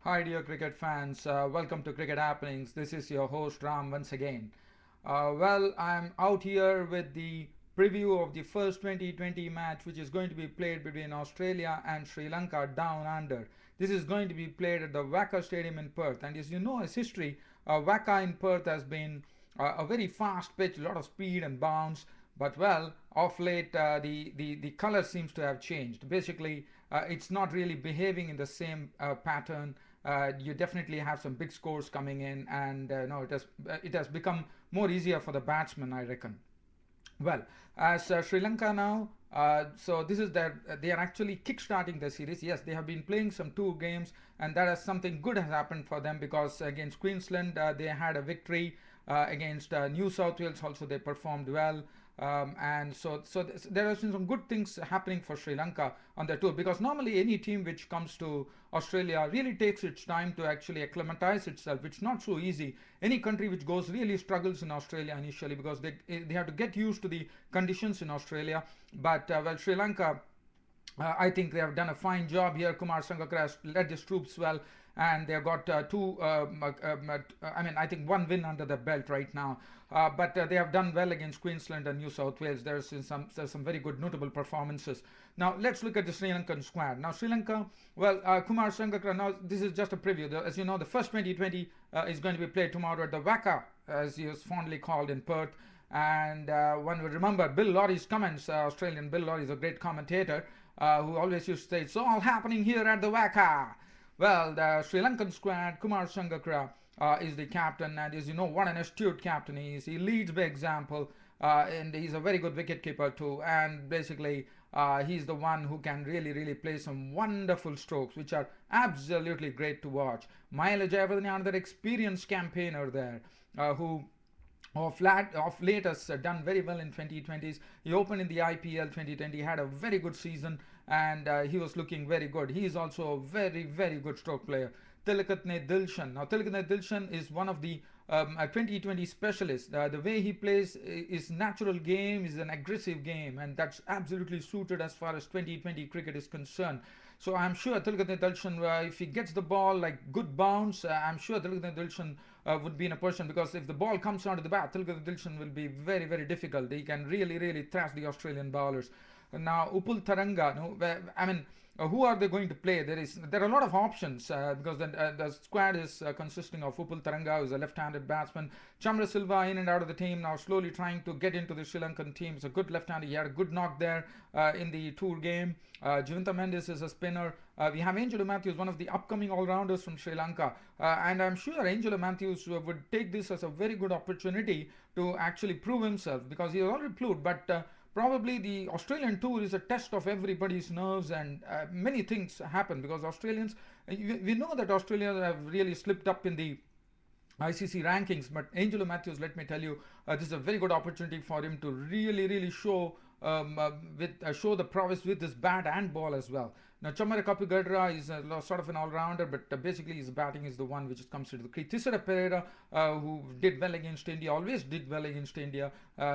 Hi, dear cricket fans. Welcome to Cricket Happenings. This is your host Ram once again. I'm out here with the preview of the first 2020 match, which is going to be played between Australia and Sri Lanka down under. This is going to be played at the Waca Stadium in Perth. And as you know, as history, Waca in Perth has been a very fast pitch, a lot of speed and bounce. But of late, the color seems to have changed. Basically, it's not really behaving in the same pattern. You definitely have some big scores coming in, and no, it has become more easier for the batsmen, I reckon. Well, as Sri Lanka now, so this is their they are actually kick-starting the series. Yes, they have been playing some two games, and that is something good has happened for them because against Queensland they had a victory. Against New South Wales also they performed well. And there have been some good things happening for Sri Lanka on their tour because normally any team which comes to Australia really takes its time to actually acclimatize itself. It's not so easy. Any country which goes really struggles in Australia initially because they have to get used to the conditions in Australia. But Sri Lanka, I think they have done a fine job here. Kumar Sangakkara has led his troops well, and they've got two. I mean, I think one win under the belt right now. But they have done well against Queensland and New South Wales. There's some very good notable performances. Now let's look at the Sri Lankan squad. Now Sri Lanka, Kumar Sangakkara. Now this is just a preview. As you know, the first 2020 is going to be played tomorrow at the Waca, as he is fondly called in Perth. And one would remember Bill Laurie's comments. Australian Bill Laurie is a great commentator who always used to say, "It's all happening here at the Waca." Well, the Sri Lankan squad, Kumar Sangakkara is the captain, and as you know, what an astute captain he is. He leads by example, and he's a very good wicketkeeper too. And basically, he's the one who can really play some wonderful strokes, which are absolutely great to watch. Mahela Jayawardene, another experienced campaigner there, who of late has done very well in 2020s. He opened in the IPL 2020, had a very good season, and he was looking very good. He is also a very good stroke player. Tilakatne Dilshan. Now Tilakatne Dilshan is one of the 2020 specialists. The way he plays is natural game, is an aggressive game, and that's absolutely suited as far as 2020 cricket is concerned. So I'm sure Tilakatne Dilshan, if he gets the ball like good bounce, I'm sure Tilakatne Dilshan would be in a position because if the ball comes onto the bat, Tilakatne Dilshan will be very difficult. He can really thrash the Australian bowlers. Now Upul Taranga, no, I mean, who are they going to play? There are a lot of options because the squad is consisting of Upul Taranga, who is a left-handed batsman, Chamra Silva in and out of the team now, slowly trying to get into the Sri Lankan team. It's a good left-hander. He had a good knock there in the tour game. Javinta Mendes is a spinner. We have Angelo Matthews, one of the upcoming all-rounders from Sri Lanka, and I'm sure Angelo Matthews would take this as a very good opportunity to actually prove himself because he has already proved, but probably the Australian tour is a test of everybody's nerves, and many things happen because Australians, we know that Australia have really slipped up in the ICC rankings, but Angelo Matthews, let me tell you, this is a very good opportunity for him to really show show the prowess with his bat and ball as well. Now, Chamara Kapigadra is sort of an all-rounder, but basically his batting is the one which comes into the crease. Thisara Pereira, who did well against India, always did well against India,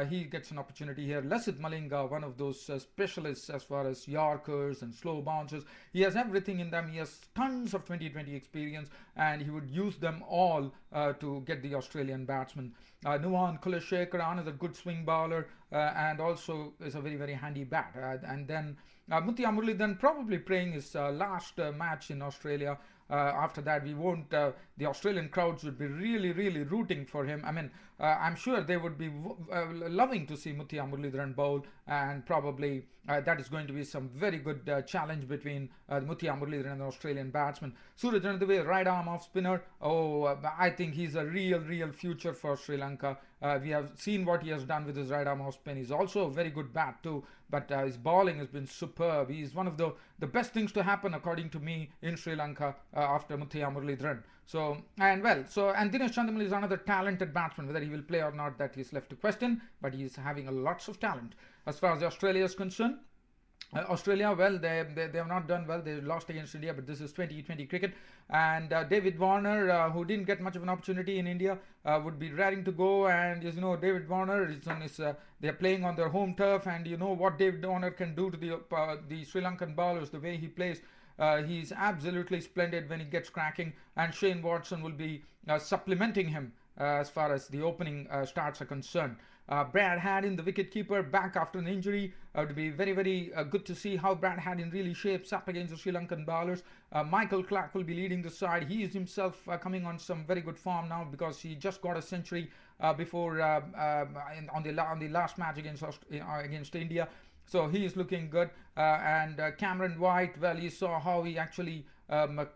he gets an opportunity here. Lasit Malinga, one of those specialists as far as Yorkers and slow bounces. He has everything in them. He has tons of 2020 experience, and he would use them all to get the Australian batsmen. Nuwan Kulashekar, another good swing bowler, and also is a very handy bat. And then Muthia Muralidharan probably playing his last match in Australia. After that, we won't. The Australian crowds would be really rooting for him. I mean, I'm sure they would be loving to see Muthia Muralidharan bowl, and probably that is going to be some very good challenge between Muthia Muralidharan and the Australian batsman. Suraj Ranadive, right arm off spinner. Oh, I think he's a real future for Sri Lanka. We have seen what he has done with his right arm off spin. He's also a very good bat too, but his bowling has been superb. He's one of the best things to happen, according to me, in Sri Lanka after Muthia Muralidharan. And Dinesh Chandimal is another talented batsman. Whether he will play or not, that is left to question, but he is having a lots of talent. As far as Australia is concerned, Australia, well, they have not done well. They lost against India, but this is 2020 cricket. And David Warner, who didn't get much of an opportunity in India, would be raring to go. And as you know, David Warner is on his. They are playing on their home turf, and you know what David Warner can do to the Sri Lankan bowlers. The way he plays, He's absolutely splendid when he gets cracking, and Shane Watson will be supplementing him as far as the opening starts are concerned. Brad Haddin, the wicketkeeper, back after an injury. It would be very, very good to see how Brad Haddin really shapes up against the Sri Lankan bowlers. Michael Clarke will be leading the side. He is himself coming on some very good form now because he just got a century before on the last match against India. So he is looking good. And Cameron White, well, you saw how he actually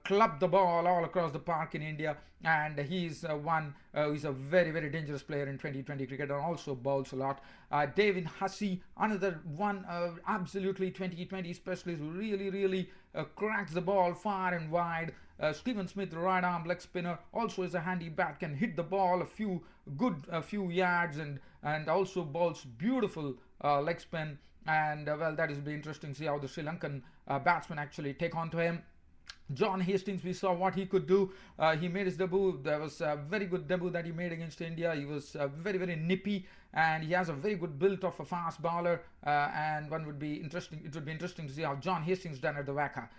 clubbed the ball all across the park in India, and he's one who's a very, very dangerous player in 2020 cricket and also bowls a lot. David Hussey, another one absolutely 2020 specialist who really, really cracks the ball far and wide. Stephen Smith, right arm leg spinner, also is a handy bat, can hit the ball a few yards, and also bowls beautiful leg spin. And well, that is be interesting to see how the Sri Lankan batsmen actually take on to him. John Hastings, we saw what he could do. He made his debut. There was a very good debut that he made against India. He was very, very nippy, and he has a very good build of a fast bowler. And one would be interesting. It would be interesting to see how John Hastings done at the waca.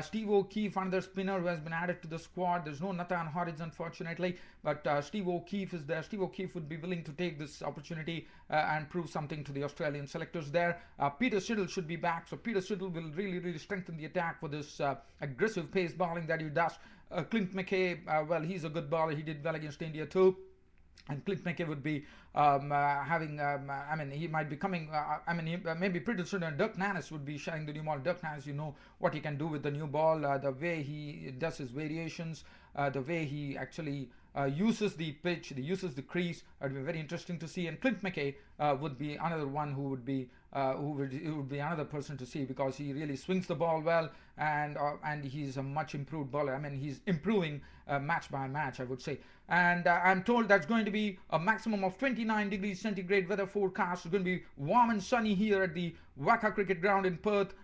Steve O'Keefe, another spinner who has been added to the squad. There's no Nathan Horiz, unfortunately, but Steve O'Keefe is there. Steve O'Keefe would be willing to take this opportunity and prove something to the Australian selectors there. Peter Siddle should be back, so Peter Siddle will really, really strengthen the attack for this aggressive pace bowling that he does. Clint McKay, well, he's a good bowler. He did well against India too. And Clint McKay would be having, I mean, he might be coming, maybe pretty soon, and Dirk Nannes would be sharing the new ball. Dirk Nannes, you know what he can do with the new ball, the way he does his variations, the way he actually uses the pitch, he uses the crease. It would be very interesting to see. And Clint McKay would be another one who would be another person to see, because he really swings the ball well, and he's a much improved bowler. I mean, he's improving match by match, I would say. And I'm told that's going to be a maximum of 29 degrees centigrade weather forecast. It's going to be warm and sunny here at the Waca Cricket Ground in Perth,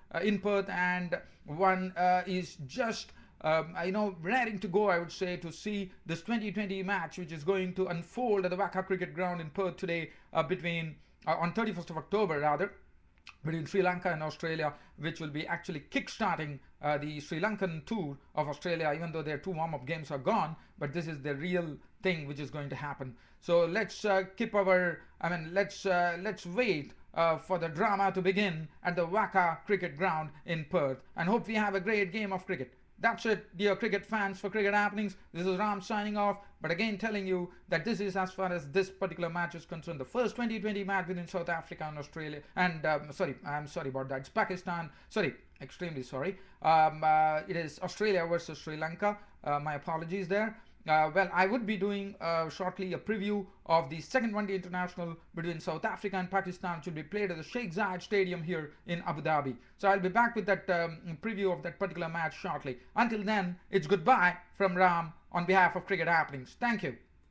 and one is just raring to go, I would say, to see this 2020 match, which is going to unfold at the Waca Cricket Ground in Perth today, on 31st of October rather, between Sri Lanka and Australia, which will be actually kick-starting the Sri Lankan tour of Australia, even though their two warm-up games are gone. But this is the real thing which is going to happen. So let's let's wait for the drama to begin at the Waca Cricket Ground in Perth, and hope we have a great game of cricket. That's it, dear cricket fans, for Cricket Happenings. This is Ram signing off, but again telling you that this is, as far as this particular match is concerned, the first 2020 match within South Africa and Australia. And I'm sorry about that. It's Pakistan. Sorry, extremely sorry. It is Australia versus Sri Lanka. My apologies there. Well, I would be doing shortly a preview of the second one-day international between South Africa and Pakistan, which will be played at the Sheikh Zayed Stadium here in Abu Dhabi. So I'll be back with that preview of that particular match shortly. Until then, it's goodbye from Ram on behalf of Cricket Happenings. Thank you.